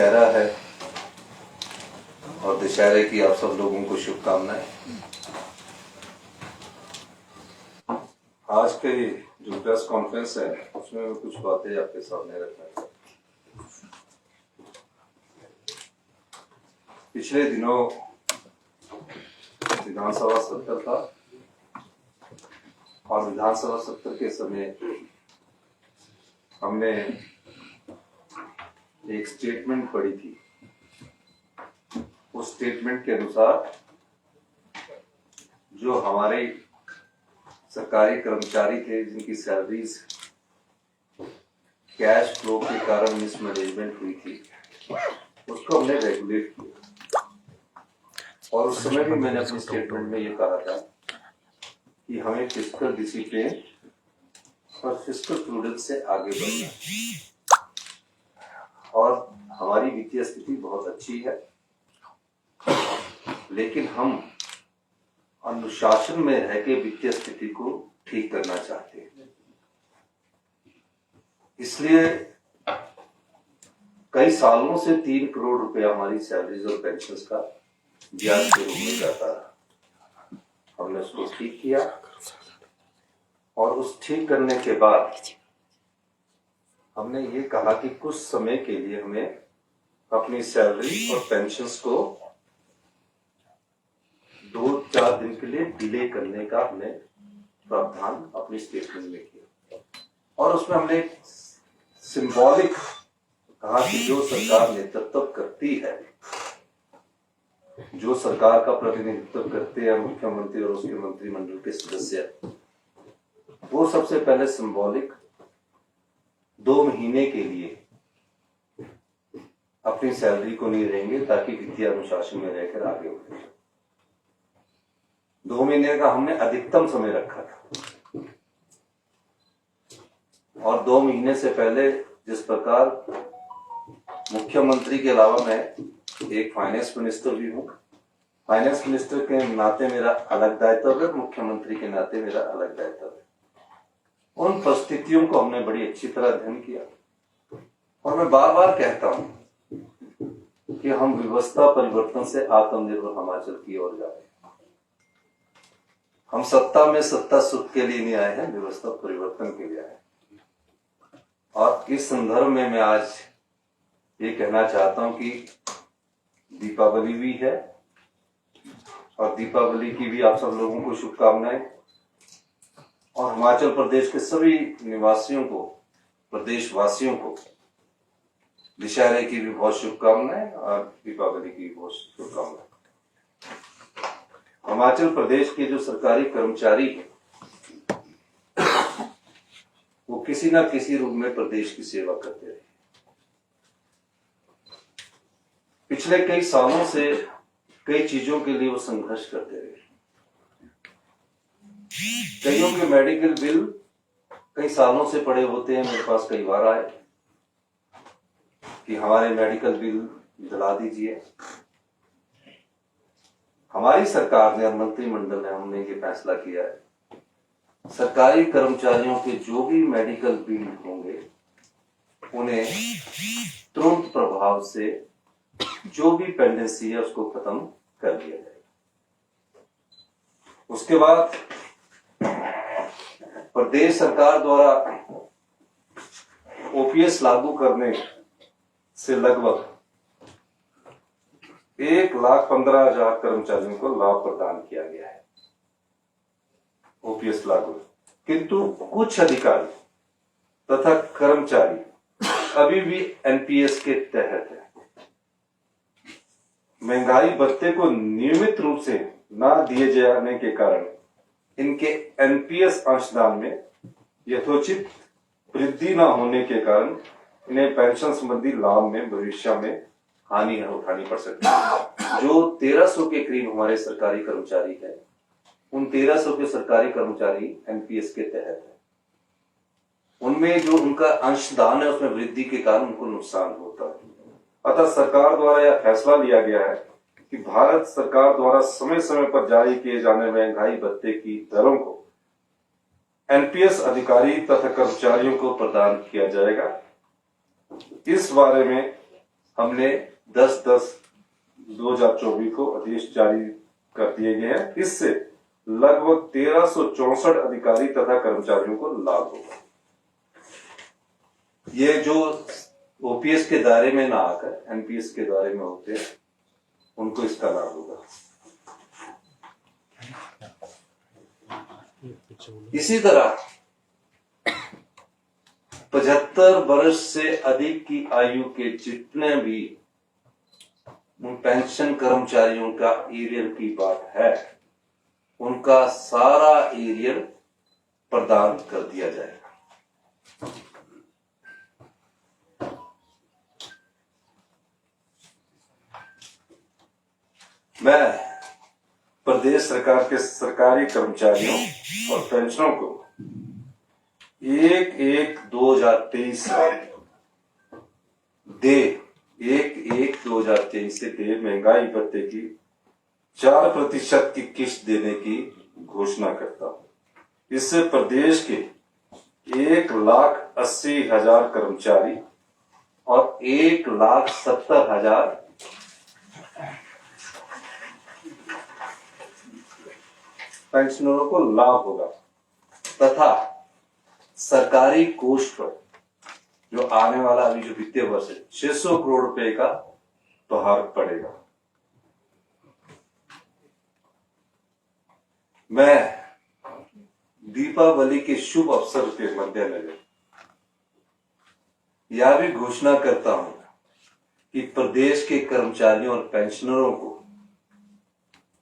दशहरा है और दशहरे की आप सब लोगों को शुभकामनाएं। आज के जो प्रेस कॉन्फ्रेंस है उसमें मैं कुछ बातें आपके सामने रखना चाहता हूं। पिछले दिनों विधानसभा सत्र था और विधानसभा सत्र के समय हमने एक स्टेटमेंट पढ़ी थी। उस स्टेटमेंट के अनुसार जो हमारे सरकारी कर्मचारी थे जिनकी सैलरीज कैश फ्लो के कारण मिसमैनेजमेंट हुई थी, उसको हमने रेगुलेट किया। और उस समय भी मैंने अपनी स्टेटमेंट में ये कहा था कि हमें फिस्कल डिसिप्लिन और फिस्कल प्रूडेंस से आगे बढ़ना है। और हमारी वित्तीय स्थिति बहुत अच्छी है, लेकिन हम अनुशासन में रह के वित्तीय स्थिति को ठीक करना चाहते हैं। इसलिए कई सालों से 3 करोड़ रुपया हमारी सैलरीज और पेंशन का ब्याज के रूप में जाता है। हमने उसको ठीक किया और उस ठीक करने के बाद हमने ये कहा कि कुछ समय के लिए हमें अपनी सैलरी और पेंशन्स को 2-4 दिन के लिए डिले करने का हमने प्रावधान अपनी स्टेटमेंट में किया। और उसमें हमने सिंबॉलिक कहा कि जो सरकार नेतृत्व करती है, जो सरकार का प्रतिनिधित्व करते हैं मुख्यमंत्री और उसके मंत्रिमंडल के सदस्य, वो सबसे पहले सिंबॉलिक 2 महीने के लिए अपनी सैलरी को नहीं रहेंगे ताकि वित्तीय अनुशासन में रहकर आगे बढ़े। 2 महीने का हमने अधिकतम समय रखा था। और 2 महीने से पहले जिस प्रकार मुख्यमंत्री के अलावा मैं एक फाइनेंस मिनिस्टर भी हूं, फाइनेंस मिनिस्टर के नाते मेरा अलग दायित्व है, मुख्यमंत्री के नाते मेरा अलग दायित्व है। उन परिस्थितियों को हमने बड़ी अच्छी तरह अध्ययन किया। और मैं बार बार कहता हूं कि हम व्यवस्था परिवर्तन से आत्मनिर्भर हिमाचल की ओर जा रहे हैं। हम सत्ता में सत्ता सुख के लिए नहीं आए हैं, व्यवस्था परिवर्तन के लिए आए हैं। और इस संदर्भ में मैं आज ये कहना चाहता हूं कि दीपावली भी है और दीपावली की भी आप सब लोगों को शुभकामनाएं। और हिमाचल प्रदेश के सभी निवासियों को, प्रदेशवासियों को दशहरे की भी बहुत शुभकामनाएं और दीपावली की भी बहुत शुभकामनाएं। हिमाचल प्रदेश के जो सरकारी कर्मचारी हैं, वो किसी ना किसी रूप में प्रदेश की सेवा करते रहे। पिछले कई सालों से कई चीजों के लिए वो संघर्ष करते रहे। कईयों के मेडिकल बिल कई सालों से पड़े होते हैं, मेरे पास कई बार आए कि हमारे मेडिकल बिल दिला दीजिए। हमारी सरकार ने और मंत्रिमंडल ने हमने ये फैसला किया है, सरकारी कर्मचारियों के जो भी मेडिकल बिल होंगे उन्हें तुरंत प्रभाव से जो भी पेंडेंसी है उसको खत्म कर दिया जाएगा। उसके बाद प्रदेश सरकार द्वारा ओपीएस लागू करने से लगभग 1,15,000 कर्मचारियों को लाभ प्रदान किया गया है ओपीएस लागू। किंतु कुछ अधिकारी तथा कर्मचारी अभी भी एनपीएस के तहत है। महंगाई भत्ते को नियमित रूप से ना दिए जाने के कारण इनके एनपीएस अंशदान में यथोचित वृद्धि न होने के कारण इन्हें पेंशन संबंधी लाभ में भविष्य में हानि उठानी पड़ सकती है। जो 1300 के करीब हमारे सरकारी कर्मचारी हैं, उन 1300 के सरकारी कर्मचारी एनपीएस के तहत है। उनमें जो उनका अंशदान है उसमें वृद्धि के कारण उनको नुकसान होता है। अतः सरकार द्वारा यह फैसला लिया गया है कि भारत सरकार द्वारा समय समय पर जारी किए जाने महंगाई भत्ते की दरों को एनपीएस अधिकारी तथा कर्मचारियों को प्रदान किया जाएगा। इस बारे में हमने 10/10/2024 को आदेश जारी कर दिए गए हैं। इससे लगभग 1364 अधिकारी तथा कर्मचारियों को लाभ होगा। ये जो ओपीएस के दायरे में ना आकर एनपीएस के दायरे में होते हैं, उनको इसका लाभ होगा। इसी तरह 75 वर्ष से अधिक की आयु के जितने भी पेंशन कर्मचारियों का एरियर की बात है, उनका सारा एरियर प्रदान कर दिया जाएगा। मैं प्रदेश सरकार के सरकारी कर्मचारियों और पेंशनरों को 1/1/2023 से दे महंगाई भत्ते की 4% की किस्त देने की घोषणा करता हूं। इससे प्रदेश के 1,80,000 कर्मचारी और 1,70,000 पेंशनरों को लाभ होगा तथा सरकारी कोष पर जो आने वाला अभी जो वित्तीय वर्ष है 600 करोड़ रुपए का प्रहार पड़ेगा। मैं दीपावली के शुभ अवसर के मद्देनजर यह भी घोषणा करता हूं कि प्रदेश के कर्मचारियों और पेंशनरों को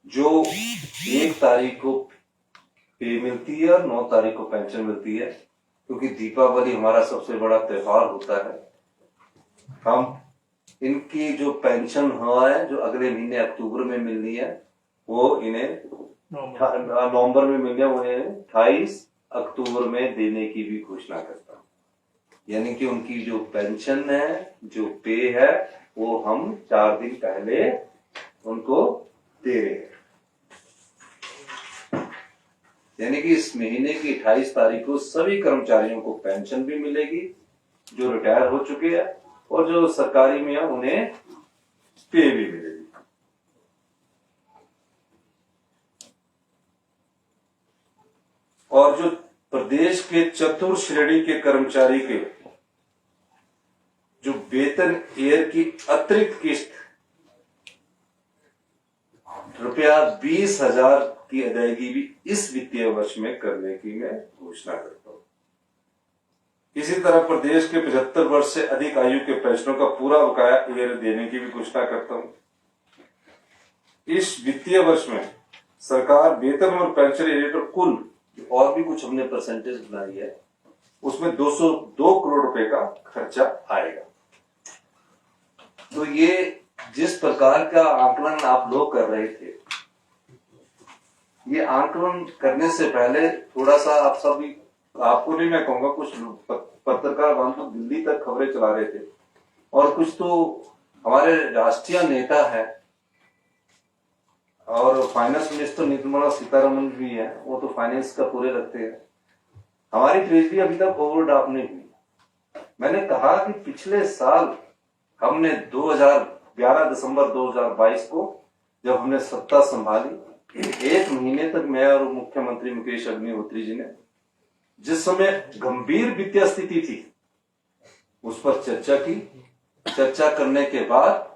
जो 1 तारीख को पे मिलती है और 9 तारीख को पेंशन मिलती है, क्योंकि दीपावली हमारा सबसे बड़ा त्योहार होता है, हम इनकी जो पेंशन हुआ है जो अगले महीने अक्टूबर में मिलनी है, वो इन्हें नवंबर में मिलनी है, उन्हें 28 अक्टूबर में देने की भी घोषणा करता हूं। यानी कि उनकी जो पेंशन है, जो पे है, वो हम 4 दिन पहले उनको दे रहे हैं। यानी कि इस महीने की 28 तारीख को सभी कर्मचारियों को पेंशन भी मिलेगी, जो रिटायर हो चुके हैं, और जो सरकारी में है उन्हें पे भी मिलेगी। और जो प्रदेश के चतुर्थ श्रेणी के कर्मचारी के जो वेतन एयर की अतिरिक्त किस्त ₹20,000 की अदायगी भी इस वित्तीय वर्ष में करने की मैं घोषणा करता हूं। इसी तरह प्रदेश के 75 वर्ष से अधिक आयु के पेंशनरों का पूरा बकाया एयर देने की भी घोषणा करता हूं। इस वित्तीय वर्ष में सरकार वेतन और पेंशन एरियर पर कुल और भी कुछ हमने परसेंटेज बनाई है, उसमें 202 करोड़ रुपए का खर्चा आएगा। तो ये जिस प्रकार का आकलन आप लोग कर रहे थे, ये आकलन करने से पहले थोड़ा सा आप सभी, आपको नहीं मैं कहूंगा, कुछ पत्रकार तो दिल्ली तक खबरें चला रहे थे, और कुछ तो हमारे राष्ट्रीय नेता है और फाइनेंस मिनिस्टर निर्मला सीतारमण भी है, वो तो फाइनेंस का पूरे रखते हैं। हमारी ट्रेजरी अभी तक ओवरड्राफ्ट नहीं हुई। मैंने कहा कि पिछले साल हमने 11 दिसंबर 2022 को जब हमने सत्ता संभाली, 1 महीने तक मैं और मुख्यमंत्री मुकेश अग्निहोत्री जी ने, जिस समय गंभीर वित्तीय स्थिति थी, उस पर चर्चा की। चर्चा करने के बाद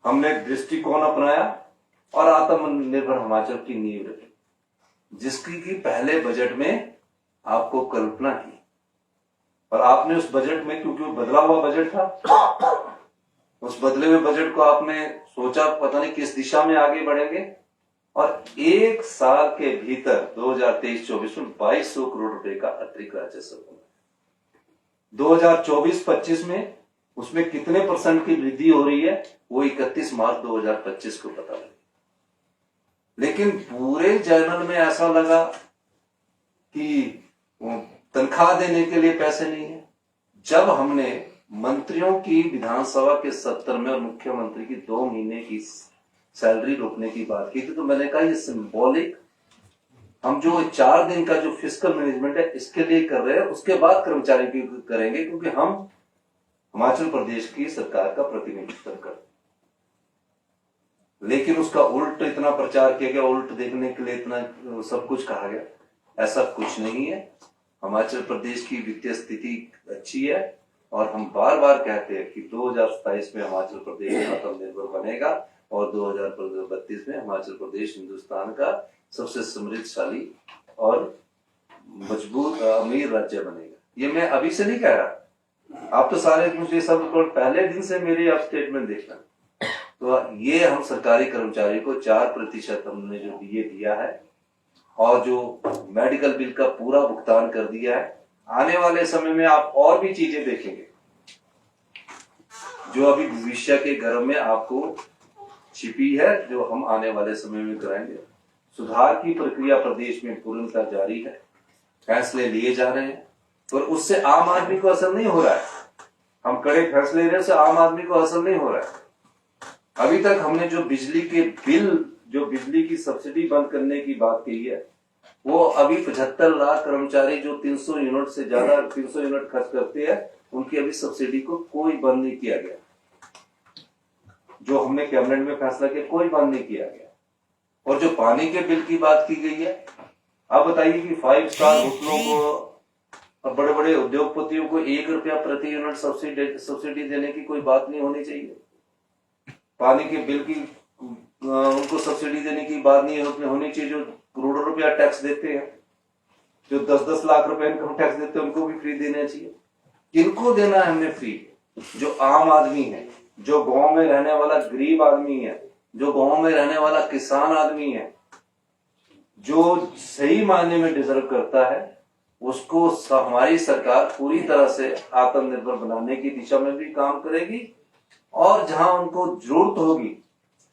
हमने दृष्टिकोण अपनाया और आत्मनिर्भर हिमाचल की नींव रखी, जिसकी की पहले बजट में आपको कल्पना की। और आपने उस बजट में, क्योंकि वो बदला हुआ बजट था, उस बदले हुए बजट को आपने सोचा पता नहीं किस दिशा में आगे बढ़ेंगे, और 1 साल के भीतर 2023-24 में 2200 करोड़ रुपए का अतिरिक्त राजस्व बना। 2024-25 में उसमें कितने % की वृद्धि हो रही है, वो 31 मार्च 2025 को पता लगे। लेकिन पूरे जर्नल में ऐसा लगा कि तनख्वाह देने के लिए पैसे नहीं है। जब हमने मंत्रियों की विधानसभा के सत्र में और मुख्यमंत्री की 2 महीने की सैलरी रोकने की बात की थी, तो मैंने कहा ये सिंबॉलिक, हम जो 4 दिन का जो फिस्कल मैनेजमेंट है इसके लिए कर रहे हैं, उसके बाद कर्मचारी की करेंगे, क्योंकि हिमाचल प्रदेश की सरकार का प्रतिनिधित्व कर। लेकिन उसका उल्ट इतना प्रचार किया गया, उल्ट देखने के लिए इतना सब कुछ कहा गया, ऐसा कुछ नहीं है। हिमाचल प्रदेश की वित्तीय स्थिति अच्छी है और हम बार बार कहते हैं कि 2027 में हिमाचल प्रदेश आत्मनिर्भर बनेगा और 2032 में हिमाचल प्रदेश हिंदुस्तान का सबसे समृद्धशाली और मजबूत अमीर राज्य बनेगा। ये मैं अभी से नहीं कह रहा, आप तो सारे मुझे सब पहले दिन से मेरी आप स्टेटमेंट देखना। तो ये हम सरकारी कर्मचारी को 4% हमने जो डीए दिया है और जो मेडिकल बिल का पूरा भुगतान कर दिया है। आने वाले समय में आप और भी चीजें देखेंगे जो अभी भविष्य के गर्भ में आपको छिपी है, जो हम आने वाले समय में कराएंगे। सुधार की प्रक्रिया प्रदेश में पूर्णतः जारी है, फैसले लिए जा रहे हैं, पर उससे आम आदमी को असर नहीं हो रहा है। हम कड़े फैसले ले रहे हैं, उससे आम आदमी को असर नहीं हो रहा है। अभी तक हमने जो बिजली के बिल, जो बिजली की सब्सिडी बंद करने की बात कही है, वो अभी 75 लाख कर्मचारी जो 300 यूनिट से ज्यादा 300 यूनिट खर्च करते हैं, उनकी अभी सब्सिडी को कोई बंद नहीं किया गया। जो हमने कैबिनेट में फैसला किया, कोई बंद नहीं किया गया। और जो पानी के बिल की बात की गई है, आप बताइए कि 5 स्टार होटलों को और बड़े बड़े उद्योगपतियों को 1 रुपया प्रति यूनिट सब्सिडी देने की कोई बात नहीं होनी चाहिए। पानी के बिल की उनको सब्सिडी देने की बात नहीं होनी चाहिए। जो करोड़ों रुपया टैक्स देते हैं, जो 10-10 लाख रुपए इनकम टैक्स देते हैं, उनको भी फ्री देना चाहिए। किनको देना है हमने फ्री? जो आम आदमी है, जो गांव में रहने वाला गरीब आदमी है, जो गांव में रहने वाला किसान आदमी है, जो सही मायने में डिजर्व करता है, उसको हमारी सरकार पूरी तरह से आत्मनिर्भर बनाने की दिशा में भी काम करेगी। और जहां उनको जरूरत होगी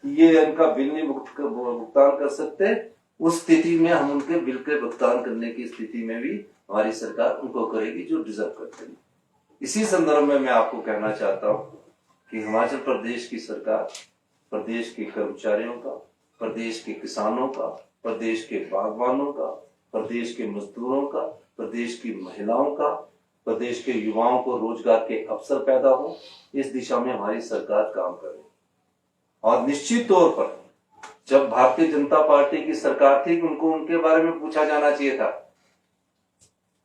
ये इनका बिल नहीं भुगतान कर सकते, उस स्थिति में हम उनके बिल के भुगतान करने की स्थिति में भी हमारी सरकार उनको करेगी जो डिजर्व करते हैं। इसी संदर्भ में मैं आपको कहना चाहता हूं कि हिमाचल प्रदेश की सरकार प्रदेश के कर्मचारियों का, प्रदेश के किसानों का, प्रदेश के बागवानों का, प्रदेश के मजदूरों का, प्रदेश की महिलाओं का, प्रदेश के युवाओं को रोजगार के अवसर पैदा हो, इस दिशा में हमारी सरकार काम करे। और निश्चित तौर पर जब भारतीय जनता पार्टी की सरकार थी, उनको उनके बारे में पूछा जाना चाहिए था।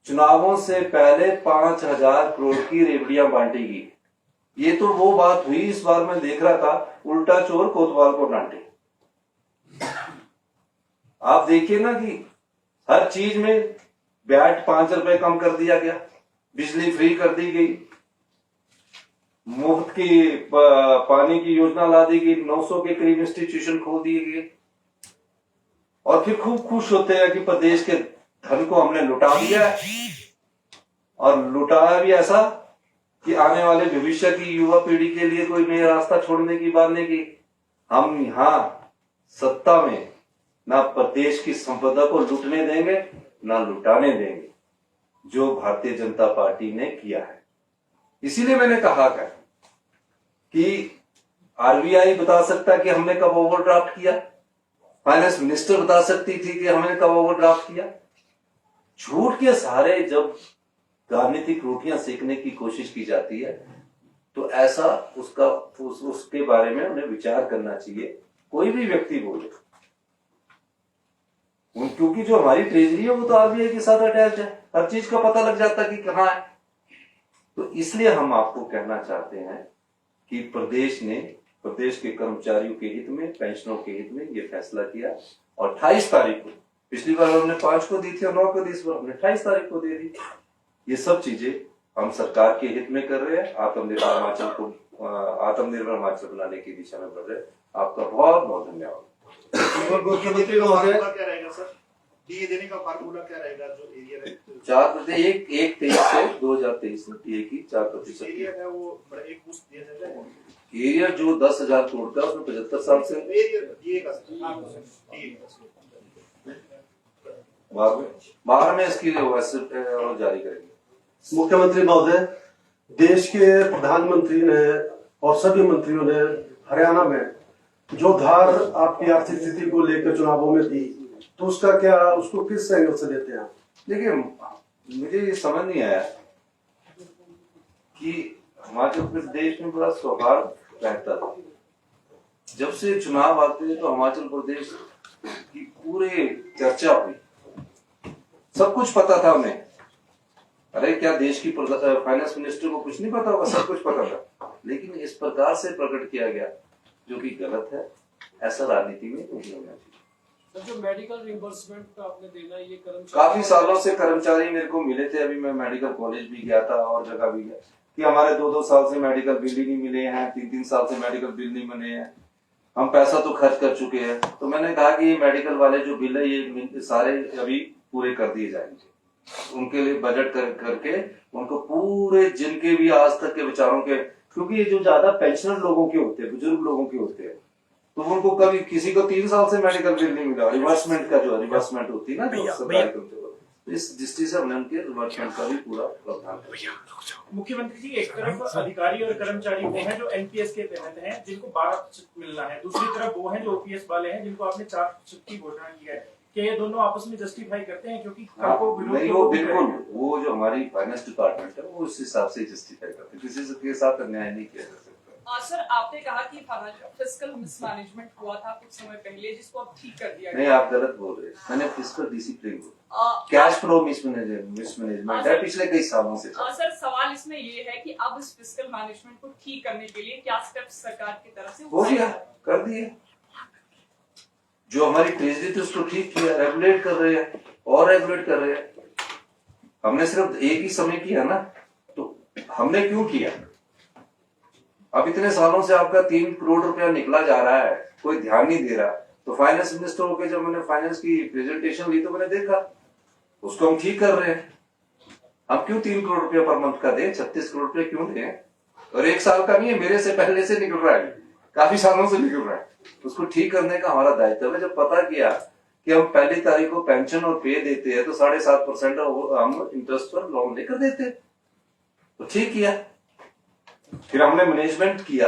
चुनावों से पहले 5,000 करोड़ की रेवड़ियां बांटी गई। ये तो वो बात हुई, इस बार मैं देख रहा था, उल्टा चोर कोतवाल को डांटे। आप देखिए ना कि हर चीज में वैट 5 रुपए कम कर दिया गया, बिजली फ्री कर दी गई, मुफ्त की पानी की योजना ला दी गई, 900 के करीब इंस्टीट्यूशन खोल दिए गए और फिर खूब खुश होते हैं कि प्रदेश के धन को हमने लुटा दिया है। और लुटाया भी ऐसा कि आने वाले भविष्य की युवा पीढ़ी के लिए कोई नया रास्ता छोड़ने की बात नहीं की। हम यहां सत्ता में ना प्रदेश की संपदा को लूटने देंगे ना लुटाने देंगे, जो भारतीय जनता पार्टी ने किया है। इसीलिए मैंने कहा है कि आरबीआई बता सकता कि हमने कब ओवरड्राफ्ट किया, फाइनेंस मिनिस्टर बता सकती थी कि हमने कब ओवरड्राफ्ट किया। झूठ के सहारे जब राजनीतिक रोटियां सेकने की कोशिश की जाती है तो ऐसा उसके बारे में उन्हें विचार करना चाहिए, कोई भी व्यक्ति बोले। क्योंकि जो हमारी ट्रेजरी है वो तो आरबीआई के साथ अटैच है, हर चीज का पता लग जाता कि कहां है। तो इसलिए हम आपको कहना चाहते हैं कि प्रदेश ने प्रदेश के कर्मचारियों के हित में, पेंशनों के हित में ये फैसला किया और 28 तारीख को, पिछली बार हमने 5 को दी थी और 9 को दी, इस बार हमने 28 तारीख को दे दी। ये सब चीजें हम सरकार के हित में कर रहे हैं, आत्मनिर्भर हिमाचल बनाने की दिशा में बढ़ रहे हैं। आपका बहुत बहुत धन्यवाद। मुख्यमंत्री महोदय क्या रहेगा सर, डीए देने का फार्मूला क्या रहेगा? जो एरिया है 4% 1/23 से 2023 में डीए की 4% एरिया है वो एक पुष्ट दिया जाएगा। एरिया जो 10,000 करोड़ का, उसमें 75 साल से एरिया डीए का बाहर में इसकी जारी करेंगे। मुख्यमंत्री महोदय, देश के प्रधानमंत्री ने और सभी मंत्रियों ने हरियाणा में जो धार आपकी आर्थिक स्थिति को लेकर चुनावों में दी, तो उसका क्या, उसको किस एंगल से लेते हैं? देखिए, मुझे ये समझ नहीं आया कि हिमाचल प्रदेश में बड़ा सौहार्द रहता था। जब से चुनाव आते हैं तो हिमाचल प्रदेश की पूरे चर्चा हुई, सब कुछ पता था उन्हें। अरे क्या देश की फाइनेंस मिनिस्टर को कुछ नहीं पता होगा, सब कुछ पता था। लेकिन इस प्रकार से प्रकट किया गया जो कि गलत है, ऐसा राजनीति में नहीं होना चाहिए। जो मेडिकल रिम्बर्समेंट आपने देना ये काफी सालों से कर्मचारी मेरे को मिले थे, अभी मैं मेडिकल कॉलेज भी गया था और जगह भी गया, कि हमारे 2-2 साल से मेडिकल बिल ही नहीं मिले हैं, 3-3 साल से मेडिकल बिल नहीं बने हैं, हम पैसा तो खर्च कर चुके हैं। तो मैंने कहा कि ये मेडिकल वाले जो बिल है ये सारे अभी पूरे कर दिए जाएंगे, उनके लिए बजट करके उनको पूरे जिनके भी आज तक के विचारों के, क्योंकि ये जो ज्यादा पेंशनर लोगों के होते हैं, बुजुर्ग लोगों के होते हैं, तो उनको कभी किसी को 3 साल से मेडिकल बिल नहीं मिला। रिवर्समेंट का जो रिवर्समेंट होती है ना जो सरकारी करते हो, इस दृष्टि से हमने उनके रिवर्समेंट का भी पूरा प्रावधान किया। मुख्यमंत्री जी, एक तरफ अधिकारी और कर्मचारी वो हैं जो एनपीएस के तहत हैं जिनको 12% मिलना है, दूसरी तरफ वो हैं जो ओपीएस वाले हैं जिनको आपने 4% की घोषणा की है। क्या ये दोनों आपस में जस्टिफाई करते हैं? क्योंकि कल को नहीं, वो बिल्कुल वो जो हमारी फाइनेंस डिपार्टमेंट है वो उस हिसाब से जस्टिफाई करते हैं, किसी के साथ अन्याय नहीं किया जा सकता। सर, आपने कहा कि फिस्कल मिसमैनेजमेंट हुआ था कुछ समय पहले जिसको अब ठीक कर दिया नहीं, आप गलत बोल रहे हैं। मैंने फिस्कल डिसिप्लिन बोला, कैश फ्लो मिसमैनेजमेंट है पिछले कई सालों से। सर, सवाल इसमें ये है कि अब इस फिस्कल मैनेजमेंट को ठीक करने के लिए क्या स्टेप्स सरकार की तरफ से हो गया, कर दिए। जो हमारी ट्रेजरी थी उसको ठीक किया, रेगुलेट कर रहे हैं और रेगुलेट कर रहे हैं। हमने सिर्फ एक ही समय किया ना, तो हमने क्यों किया? अब इतने सालों से आपका 3 करोड़ रुपया निकला जा रहा है, कोई ध्यान नहीं दे रहा। तो फाइनेंस मिनिस्टर होकर जब मैंने फाइनेंस की प्रेजेंटेशन ली तो मैंने देखा उसको हम ठीक कर रहे हैं। अब क्यों 3 करोड़ रुपया पर मंथ का दें, 36 करोड़ रुपया क्यों दें? और 1 साल का नहीं है, मेरे से पहले से निकल रहा है, काफी सालों से निकल रहा है। उसको ठीक करने का हमारा दायित्व है। जब पता किया कि हम 1 तारीख को पेंशन और पे देते हैं तो 7.5% हम इंटरेस्ट पर लोन लेकर देते, तो ठीक किया। फिर हमने मैनेजमेंट किया।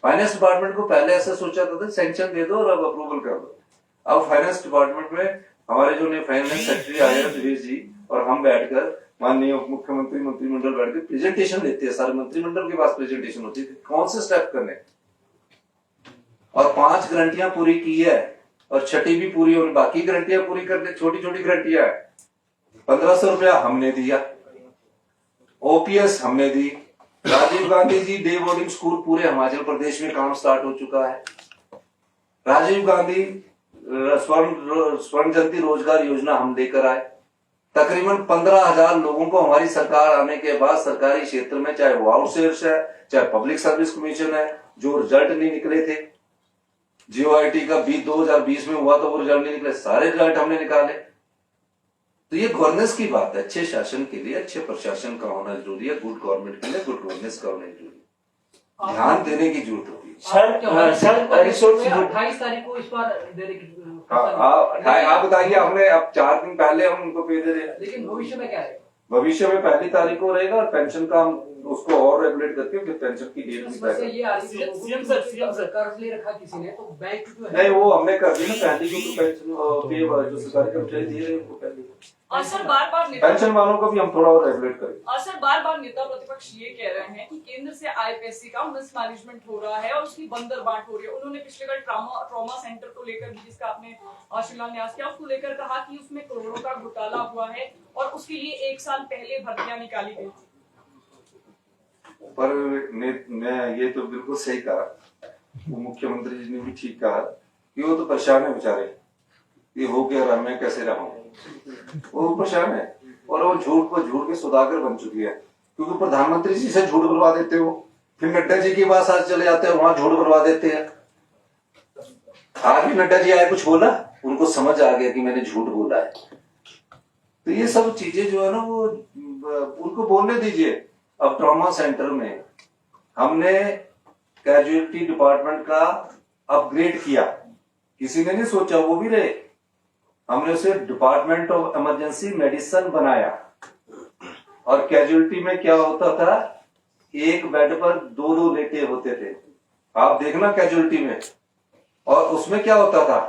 फाइनेंस डिपार्टमेंट को पहले ऐसा सोचा था सैंक्शन दे दो और अब अप्रूवल कर दो। अब फाइनेंस डिपार्टमेंट में हमारे जो नए फाइनेंस सेक्रेटरी आए हैं दिवेश जी, और हम बैठकर माननीय उप मुख्यमंत्री मंत्रिमंडल बैठकर प्रेजेंटेशन लेते हैं। सारे मंत्रिमंडल के पास प्रेजेंटेशन होती है कौन से स्टेप करने, और 5 गारंटियां पूरी की है और 6ठी भी पूरी, और बाकी गारंटियां पूरी करने, छोटी छोटी गारंटियां है। 1500 रुपया हमने दिया, ओपीएस हमने दी, Rajiv Gandhi ji day boarding school पूरे हिमाचल प्रदेश में काम स्टार्ट हो चुका है। राजीव गांधी स्वर्ण जयंती रोजगार योजना हम लेकर आए। तकरीबन 15,000 लोगों को हमारी सरकार आने के बाद सरकारी क्षेत्र में, चाहे वो आउटसोर्स है चाहे पब्लिक सर्विस कमीशन है, जो रिजल्ट नहीं निकले थे, जीओआईटी का 2020 में हुआ तो वो रिजल्ट नहीं निकले, सारे रिजल्ट हमने निकाले। तो ये गवर्नेंस की बात है। अच्छे शासन के लिए अच्छे प्रशासन का होना जरूरी है, गुड गवर्नमेंट के लिए गुड गवर्नेंस का होना जरूरी है, ध्यान देने की जरूरत होती है। सर 28 तारीख को इस बार देने की, आप बताइए। हमने अब 4 दिन पहले हम उनको पे दे रहे हैं, लेकिन भविष्य में क्या है? भविष्य में 1 तारीख को रहेगा और पेंशन का हम उसको और रेगुलेट करके फिर पेंशन की डेट भी तय ये आ रही है सीएम कर्ज ले रखा किसी ने, तो बैंक जो है नहीं, वो हमने कर दी ना। 35 को पेंशन पे जो सरकारी कर्मचारी दिए रहे उनको पहले, और सर बार-बार पेंशन वालों को भी हम थोड़ा और रेगुलेट करें। और सर बार-बार नेता प्रतिपक्ष ये कह रहे हैं कि केंद्र से आए पैसे का मिसमैनेजमेंट हो रहा है और उसकी बंदर बांट हो रही है। उन्होंने पिछले कल ट्रॉमा सेंटर को लेकर भी, जिसका आपने शिलान्यास किया, उसको लेकर कहा कि उसमें करोड़ों का घोटाला हुआ है और उसके लिए 1 साल पहले भर्तियां निकाली गई। पर मैं ये तो बिल्कुल सही कहा, वो मुख्यमंत्री जी ने भी ठीक कहा कि वो तो परेशान है बेचारे, ये हो क्या रहा, मैं कैसे रहा हूँ, वो परेशान है। और वो झूठ पर झूठ के सौदागर बन चुकी है, क्योंकि प्रधानमंत्री जी से झूठ बुलवा देते हो, फिर नड्डा जी के पास आज चले जाते हैं, वहां झूठ बुलवा देते हैं। आज भी नड्डा जी आए, कुछ बोला, उनको समझ आ गया कि मैंने झूठ बोला है। तो ये सब चीजें जो है ना वो उनको बोलने दीजिए। अब ट्रॉमा सेंटर में हमने कैजुअलिटी डिपार्टमेंट का अपग्रेड किया, किसी ने नहीं सोचा वो भी रहे, हमने उसे डिपार्टमेंट ऑफ इमरजेंसी मेडिसिन बनाया। और कैजुअलिटी में क्या होता था, एक बेड पर 2-2 लेटे होते थे, आप देखना कैजुअलिटी में। और उसमें क्या होता था,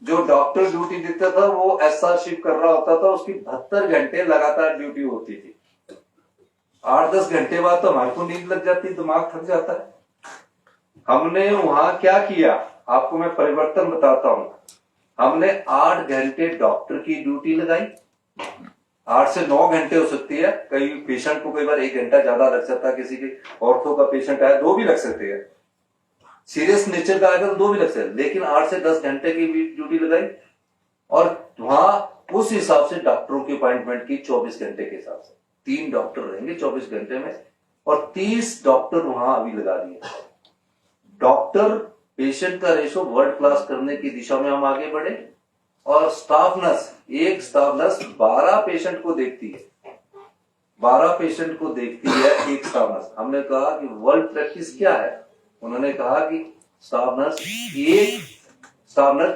जो डॉक्टर ड्यूटी देता था वो एसआर शिफ्ट कर रहा होता था, उसकी 72 घंटे लगातार ड्यूटी होती थी। 8-10 घंटे बाद तो हमारे को नींद लग जाती, दिमाग थक जाता है। हमने वहां क्या किया, आपको मैं परिवर्तन बताता हूं। हमने 8 घंटे डॉक्टर की ड्यूटी लगाई, 8 से 9 घंटे हो सकती है, कई पेशेंट को कई बार 1 घंटा ज्यादा लग सकता है, किसी के ऑर्थो का पेशेंट आया 2 भी लग सकते हैं, सीरियस नेचर का आएगा तो 2 भी लग सकते हैं, लेकिन 8 से 10 घंटे की भी ड्यूटी लगाई। और वहां उस हिसाब से डॉक्टरों की अपॉइंटमेंट की 24 घंटे के हिसाब से 3 डॉक्टर रहेंगे 24 घंटे में, और 30 डॉक्टर वहां अभी लगा दिए। डॉक्टर पेशेंट का रेशो वर्ल्ड क्लास करने की दिशा में हम आगे बढ़े। और स्टाफ नर्स, एक स्टाफ नर्स 12 पेशेंट को देखती है, 12 पेशेंट को देखती है एक स्टाफ नर्स। हमने कहा कि वर्ल्ड प्रैक्टिस क्या है, उन्होंने कहा कि स्टाफ नर्स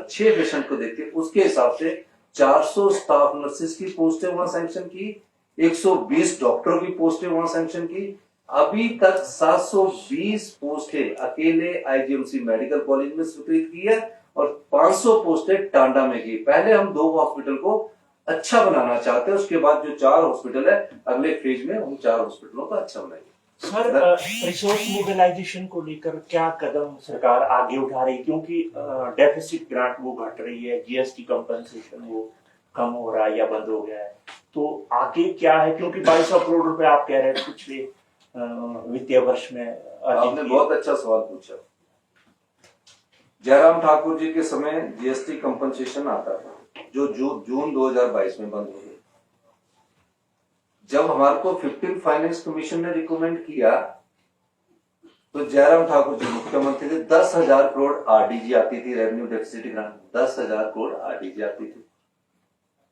6 पेशेंट को देखती है। उसके हिसाब से 400 स्टाफ नर्सेस की पोस्टें वहां सैंक्शन की, 120 डॉक्टरों की पोस्टें वहां सैंक्शन की। अभी तक 720 पोस्टें अकेले आईजीएमसी मेडिकल कॉलेज में स्वीकृत की है और 500 पोस्टें टांडा में की। पहले हम 2 हॉस्पिटल को अच्छा बनाना चाहते हैं, उसके बाद जो 4 हॉस्पिटल है अगले फेज में हम 4 हॉस्पिटलों को अच्छा बनाएंगे। सर, रिसोर्स मोबिलाइजेशन को लेकर क्या कदम सरकार आगे उठा रही है? क्योंकि डेफिसिट ग्रांट वो घट रही है, जीएसटी कंपनसेशन वो कम हो रहा है या बंद हो गया है, तो आगे क्या है? क्योंकि 2200 करोड़ रुपए आप कह रहे हैं पिछले वित्तीय वर्ष में। आपने बहुत अच्छा सवाल पूछा। जयराम ठाकुर जी के समय जीएसटी कंपनसेशन आता था, जो जून 2022 में बंद हो गया। जब हमारे को 15 फाइनेंस कमीशन ने रिकमेंड किया तो जयराम ठाकुर जी मुख्यमंत्री थे, 10,000 करोड़ आरडीजी आती थी, revenue deficit grant 10,000 crore RDG आती थी।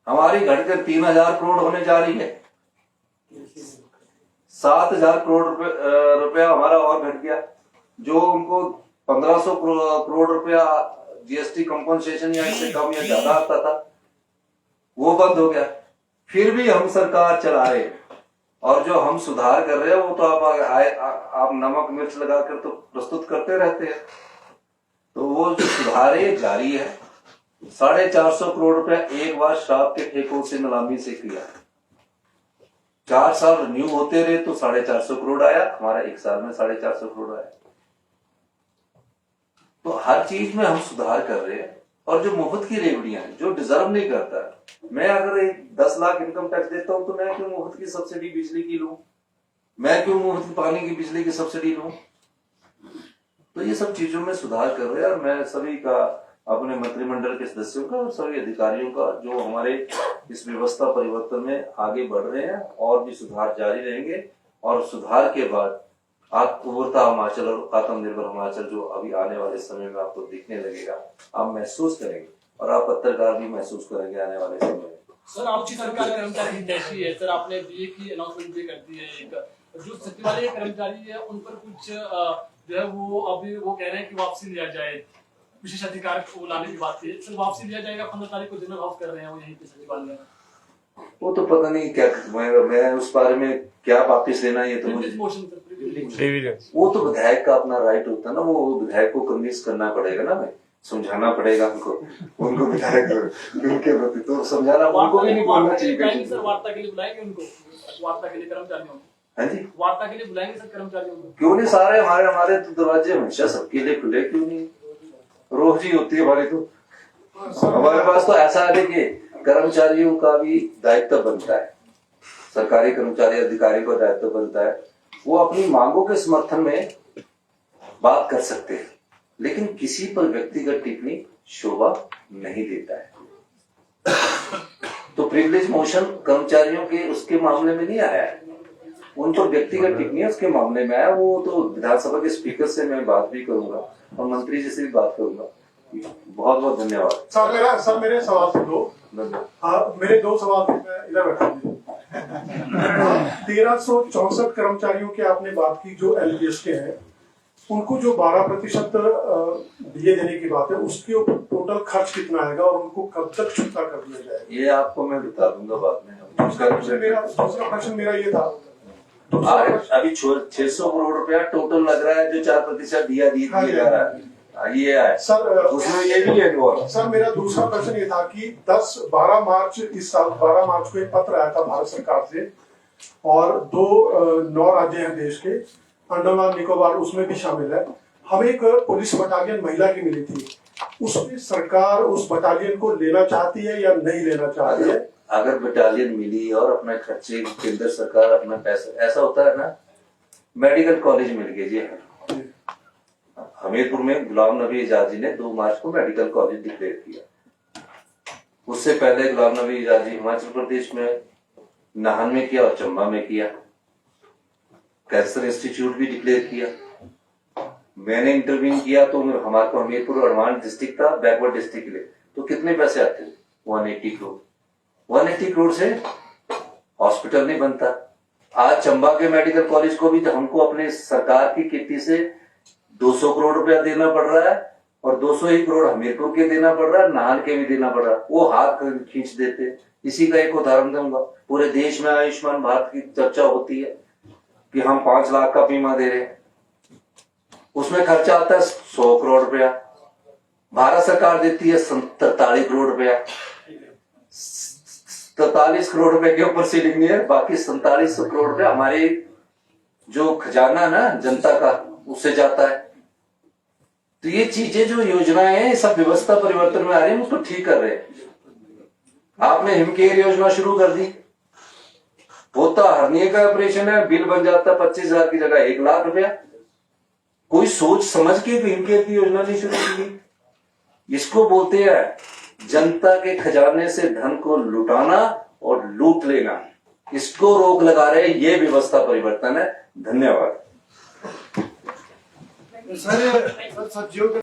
हमारी घटकर 3,000 करोड़ होने जा रही है। 7,000 करोड़ रुपया हमारा और घट गया। जो उनको 1,500 करोड़ रुपया जीएसटी कंपनसेशन या इससे कम या ज्यादा आता था, वो बंद हो गया। फिर भी हम सरकार चला रहे हैं, और जो हम सुधार कर रहे हैं वो तो आप नमक मिर्च लगाकर तो प्रस्तुत करते रहते हैं, तो वो जो सुधार है जारी है। 450 करोड़ रुपया एक बार शराब के ठेकों से नीलामी से किया, 4 साल रिन्यू होते रहे तो 450 करोड़ आया, हमारा 1 साल में 450 करोड़ आया। तो हर चीज में हम सुधार कर रहे हैं। और जो मुफ्त की रेवड़ियां हैं, जो डिजर्व नहीं करता, मैं अगर 10 लाख इनकम टैक्स देता हूं तो मैं क्यों मुफ्त की सब्सिडी बिजली की लूं, मैं क्यों मुफ्त पानी की बिजली की सब्सिडी लूं? तो ये सब चीजों में सुधार कर रहे हैं। और मैं सभी का, अपने मंत्रिमंडल के सदस्यों का और सभी अधिकारियों का, जो हमारे इस व्यवस्था परिवर्तन में आगे बढ़ रहे हैं, और भी सुधार जारी रहेंगे। और सुधार के बाद आत्मनिर्भरता हिमाचल और आत्मनिर्भर हिमाचल जो अभी आने वाले समय में आपको दिखने लगेगा, आप महसूस करेंगे, और आप पत्रकार भी महसूस करेंगे आने वाले समय में। सर, आपकी सरकार कर्मचारी हितैषी है। सर, आपने डीए की अनाउंसमेंट भी कर दी है। एक जो सचिवालय कर्मचारी है उन पर कुछ जो है वो अभी वो कह रहे हैं कि वापसी लिया जाए, विशेष अधिकार को लाने की बात है। सर, वापसी लिया जाएगा, 15 तारीख को जनरल हाउस कर रहे हैं वो यहीं पे सचिवालय में। वो तो पता नहीं क्या, मैं उस बारे में क्या वापिस लेना, ये तो मुझे, वो तो विधायक का अपना राइट होता है ना, वो विधायक को कन्विंस करना पड़ेगा ना, मैं समझाना पड़ेगा उनको विधायक उनके प्रति तो समझाना, उनको भी नहीं बोलना चाहिए। सर, वार्ता के लिए बुलाएंगे उनको, वार्ता के लिए कर्मचारियों को। हाँ जी, वार्ता के लिए बुलाएंगे सर कर्मचारियों को। क्यों नहीं, सारे हमारे तो दरवाजे हमेशा सबके लिए खुले, क्यों नहीं, रोज ही होती है हमारी तो। हमारे पास तो ऐसा है कि कर्मचारियों का भी दायित्व बनता है, सरकारी कर्मचारी अधिकारी का दायित्व बनता है, वो अपनी मांगों के समर्थन में बात कर सकते हैं, लेकिन किसी पर व्यक्तिगत टिप्पणी शोभा नहीं देता है। तो प्रिविलेज मोशन कर्मचारियों के उसके मामले में नहीं आया है, उन पर व्यक्तिगत टिप्पणी उसके मामले में आया। वो तो विधानसभा के स्पीकर से मैं बात भी करूंगा और मंत्री जी से भी बात करूंगा। बहुत बहुत धन्यवाद। सर मेरे सवाल से दो, मेरे 2 सवाल इधर बैठा दीजिए। 1364 कर्मचारियों की आपने बात की जो एलपीएस के हैं, उनको जो 12% डीए देने की बात है, उसके ऊपर टोटल खर्च कितना आएगा और उनको कब तक चुकता कर दिया जाएगा? ये आपको मैं बता दूंगा बाद में। दूसरा प्रश्न मेरा ये था, अभी 600 करोड़ रुपया टोटल लग रहा है, जो 4% दिया जा रहा है, ये है सर, उसमें ये भी है। सर, मेरा दूसरा प्रश्न ये था कि 12 मार्च इस साल 12 मार्च को एक पत्र आया था भारत सरकार से, और 9 राज्य हैं देश के, अंडमान निकोबार उसमें भी शामिल है। हमें एक पुलिस बटालियन महिला की मिली थी, उसमें सरकार उस बटालियन को लेना चाहती है या नहीं लेना चाहती है? अगर बटालियन मिली और अपने खर्चे केंद्र सरकार अपना पैसा, ऐसा होता है ना, मेडिकल कॉलेज मिल गए जी। हमीरपुर में गुलाम नबी आजाद जी ने 2 मार्च को मेडिकल कॉलेज डिक्लेयर किया। उससे पहले गुलाम नबी आजाद जी हिमाचल प्रदेश में नाहन में किया और चंबा में किया। कैंसर इंस्टीट्यूट भी डिक्लेयर किया। मैंने इंटरवीन किया तो हमारे को हमीरपुर एडवांस डिस्ट्रिक्ट था, बैकवर्ड डिस्ट्रिक्ट के लिए, तो कितने पैसे आते थे? 180 करोड़। 180 करोड़ से हॉस्पिटल नहीं बनता। आज चंबा के मेडिकल कॉलेज को भी तो हमको अपने सरकार की किट्टी से 200 करोड़ रुपया देना पड़ रहा है, और 200 ही करोड़ हमीरपुर के देना पड़ रहा है, नाहन के भी देना पड़ रहा है। वो हाथ खींच देते। इसी का एक उदाहरण दूंगा। पूरे देश में आयुष्मान भारत की चर्चा होती है कि हम 5 लाख का बीमा दे रहे हैं, उसमें खर्चा आता है 100 करोड़ रुपया। भारत सरकार देती है 43 करोड़ रुपया। 43 करोड़ रुपए के ऊपर सीलिंग नहीं है, बाकी 47 करोड़ रुपया हमारे जो खजाना ना जनता का, उससे जाता है। तो ये चीजें जो योजनाएं हैं, सब व्यवस्था परिवर्तन में आ रही है, उसको ठीक कर रहे हैं। आपने हिमकेयर योजना शुरू कर दी, होता हर्निया का ऑपरेशन है, बिल बन जाता 25,000 की जगह 1 लाख रुपया। कोई सोच समझ के हिमकेयर की योजना नहीं शुरू की। इसको बोलते हैं जनता के खजाने से धन को लुटाना और लूट लेना। इसको रोक लगा रहे, ये व्यवस्था परिवर्तन है। धन्यवाद। सर, सचिव